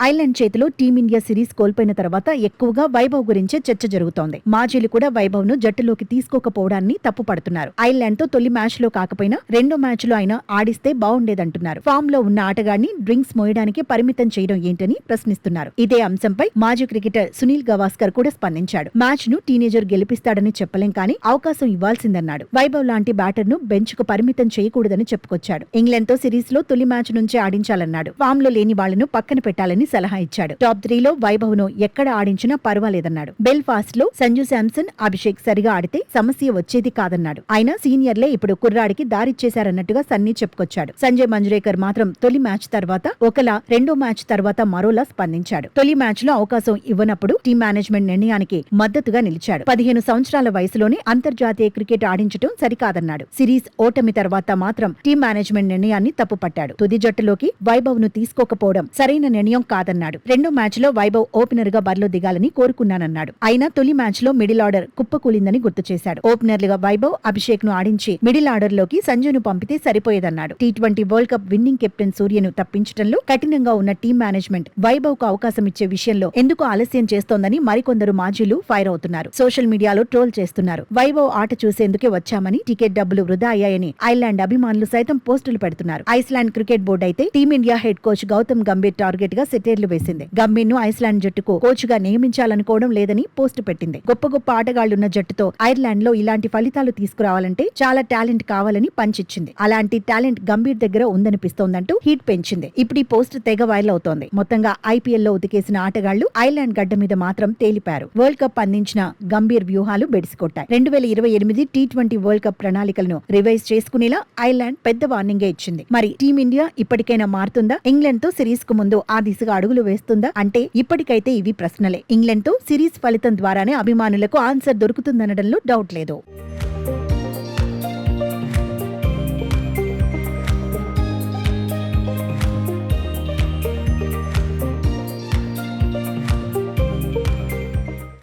Ireland చేతిలో team India series కోల్పోయిన తర్వాత ఎక్కువగా వైభవ్ గురించే చర్చ జరుగుతోంది. మాజీలు కూడా వైభవ్ ను జట్టులోకి తీసుకోకపోవడాన్ని తప్పుపడుతున్నారు. ఐర్లాండ్ తో తొలి మ్యాచ్ లో కాకపోయినా రెండో మ్యాచ్ లో అయినా ఆడిస్తే బాగుండేదంటున్నారు. ఫామ్ లో ఉన్న ఆటగాడిని డ్రింక్స్ మోయడానికి పరిమితం చేయడం ఏంటని ప్రశ్నిస్తున్నారు. ఇదే అంశంపై మాజీ క్రికెటర్ సునీల్ గవాస్కర్ కూడా స్పందించాడు. మ్యాచ్ ను టీనేజర్ గెలిపిస్తాడని చెప్పలేం కానీ అవకాశం ఇవ్వాల్సిందన్నాడు. వైభవ్ లాంటి బ్యాటర్ ను బెంచ్ కు పరిమితం చేయకూడదని చెప్పుకొచ్చాడు. ఇంగ్లాండ్ తో సిరీస్ లో తొలి మ్యాచ్ నుంచే ఆడించాలన్నాడు. ఫామ్ లో లేని వాళ్లను పక్కన పెట్టాలని సలహా ఇచ్చాడు. టాప్ 3 లో వైభవ్ ను ఎక్కడ ఆడించినా పర్వాలేదన్నాడు. బెల్ఫాస్ట్ లో సంజు శాంసన్, అభిషేక్ సరిగా ఆడితే సమస్య వచ్చేది కాదన్నాడు. ఆయన సీనియర్లే ఇప్పుడు కుర్రాడికి దారిచ్చేశారన్నట్టుగా సన్నీ చెప్పుకొచ్చాడు. సంజయ్ మంజ్రేకర్ మాత్రం తొలి మ్యాచ్ తర్వాత ఒకలా, రెండో మ్యాచ్ తర్వాత మరోలా స్పందించాడు. తొలి మ్యాచ్ లో అవకాశం ఇవ్వనప్పుడు టీం మేనేజ్మెంట్ నిర్ణయానికి మద్దతుగా నిలిచాడు. 15 సంవత్సరాల వయసులోనే అంతర్జాతీయ క్రికెట్ ఆడించడం సరికాదన్నాడు. సిరీస్ ఓటమి తర్వాత మాత్రం టీం మేనేజ్మెంట్ నిర్ణయాన్ని తప్పుపట్టాడు. తుది జట్టులోకి వైభవ్ ను తీసుకోకపోవడం సరైన నిర్ణయం కాదన్నాడు. రెండో మ్యాచ్ లో వైభవ్ ఓపెనర్ గా బరిలో దిగాలని కోరుకున్నానన్నాడు. అయినా తొలి మ్యాచ్ లో మిడిల్ ఆర్డర్ కుప్పకూలిందని గుర్తు చేశాడు. ఓపెనర్లుగా వైభవ్, అభిషేక్ ను ఆడించి మిడిల్ ఆర్డర్ లోకి సంజును పంపితే సరిపోయేదన్నాడు. టీ20 వరల్డ్ కప్ విన్నింగ్ కెప్టెన్ సూర్యను తప్పించడంలో కఠినంగా ఉన్న టీం మేనేజ్మెంట్ వైభవ్ కు అవకాశం ఇచ్చే విషయంలో ఎందుకు ఆలస్యం చేస్తోందని మరికొందరు మాజీలు ఫైర్ అవుతున్నారు. సోషల్ మీడియాలో ట్రోల్ చేస్తున్నారు. వైభవ్ ఆట చూసేందుకే వచ్చామని, టికెట్ డబ్బులు వృధా అయ్యాయని ఐర్లాండ్ అభిమానులు సైతం పోస్టులు పెడుతున్నారు. ఐస్లాండ్ క్రికెట్ బోర్డు అయితే team India head coach Gautam Gambhir target గా సెటైర్లు వేసింది. గంభీర్ ను ఐస్లాండ్ జట్టుకు కోచ్ గా నియమించాలనుకోవడం లేదని పోస్టు పెట్టింది. గొప్ప గొప్ప ఆటగాళ్లున్న జట్టుతో ఐర్లాండ్ లో ఇలాంటి ఫలితాలు తీసుకురావాలంటే చాలా టాలెంట్ కావాలని పంచిచ్చింది. అలాంటి టాలెంట్ గంభీర్ దగ్గర ఉందనిపిస్తోందంటూ హీట్ పెంచింది. ఇప్పుడు ఈ పోస్ట్ తెగ వైరల్ అవుతోంది. మొత్తంగా ఐపీఎల్ లో ఉతికేసిన ఆటగాళ్లు ఐర్లాండ్ గడ్డ మీద మాత్రం తేలిపారు. వరల్డ్ కప్ అందించిన గంభీర్ వ్యూహాలు బెడిసికొట్టాయి. 2028 టీ20 వరల్డ్ కప్ ప్రణాళికలను రివైజ్ చేసుకునేలా ఐర్లాండ్ పెద్ద వార్నింగే ఇచ్చింది. మరి టీమిండియా ఇప్పటికైనా మారుతుందా? ఇంగ్లాండ్ తో సిరీస్ కు ముందు ఆ దిశగా అడుగులు వేస్తుందా? అంటే ఇప్పటికైతే ఇవి ప్రశ్నలే. ఇంగ్లాండ్ తో సిరీస్ ఫలితం ద్వారానే అభిమానులకు ఆన్సర్ దొరుకుతుందనడంలో డౌట్ లేదు.